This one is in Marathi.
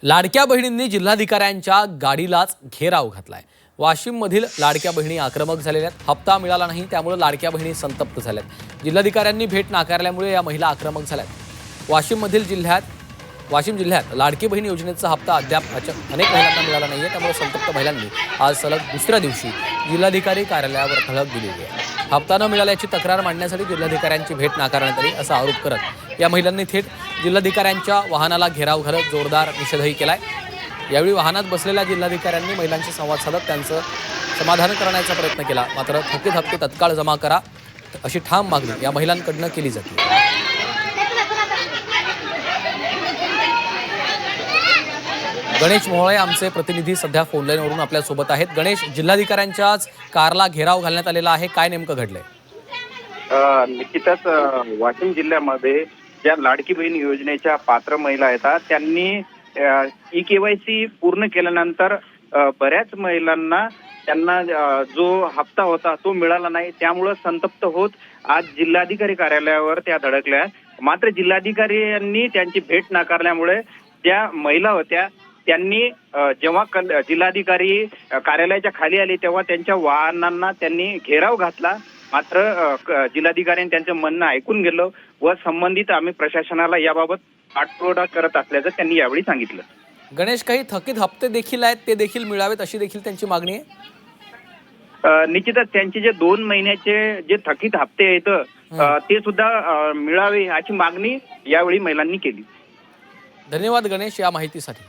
लाडक्या बहिणींनी जिल्हाधिकाऱ्यांच्या गाडीलाच घेराव घातलाय। वाशिममधील लाडक्या बहिणी आक्रमक झालेल्या आहेत। हप्ता मिळाला नाही त्यामुळे लाडक्या बहिणी संतप्त झाल्यात। जिल्हाधिकाऱ्यांनी भेट नाकारल्यामुळे या महिला आक्रमक झाल्यात। वाशिम जिल्ह्यात लाडकी बहीण योजनेचा हप्ता अद्याप अनेक महिलांना मिळाला नाहीये, त्यामुळे संतप्त महिलांनी आज सलग दुसऱ्या दिवशी जिल्हाधिकारी कार्यालयावर धडक दिली आहे। हप्ता न मिळाल्याची तक्रार मांडण्यासाठी जिल्हाधिकाऱ्यांची भेट नाकारण्यात आली असा आरोप करत या महिलांनी थेट जिल्हाधिकाऱ्यांच्या वाहनाला घेराव घालत जोरदार निषेधही केलाय। यावेळी वाहनात बसलेल्या जिल्हाधिकाऱ्यांनी महिलांशी संवाद साधत त्यांचं समाधान करण्याचा प्रयत्न केला, मात्र थकीत हप्ते तत्काळ जमा करा अशी ठाम मागणी या महिलांकडून केली जाते। गणेश मोहोळे आमचे प्रतिनिधी सध्या फोनलाईनवरून आपल्या सोबत आहेत। गणेश, जिल्हाधिकाऱ्यांच्याच कारला घेराव घालण्यात आलेला आहे, काय नेमकं घडलंय? निश्चितच वाशिम जिल्ह्यामध्ये ज्या लाडकी बहीण योजनेच्या पात्र महिला आहेत त्यांनी ई-केवायसी पूर्ण केल्यानंतर बऱ्याच महिलांना त्यांना जो हप्ता होता तो मिळाला नाही, त्यामुळे संतप्त होत आज जिल्हाधिकारी कार्यालयावर त्या धडकल्या। मात्र जिल्हाधिकारी यांनी त्यांची भेट नाकारल्यामुळे त्या महिला होत्या त्यांनी जेव्हा जिल्हाधिकारी कार्यालयाच्या खाली आले तेव्हा त्यांच्या वाहनांना त्यांनी घेराव घातला। मात्र जिल्हाधिकाऱ्यांनी त्यांचं म्हणणं ऐकून गेलं व संबंधित आम्ही प्रशासनाला याबाबत पाठपुरावा करत असल्याचं त्यांनी यावेळी सांगितलं। गणेश, काही थकीत हप्ते देखील आहेत, ते देखील मिळावेत अशी देखील त्यांची मागणी आहे। निश्चितच त्यांचे जे 2 महिन्याचे जे थकीत हप्ते आहेत ते सुद्धा मिळावे अशी मागणी यावेळी महिलांनी केली। धन्यवाद गणेश या माहितीसाठी।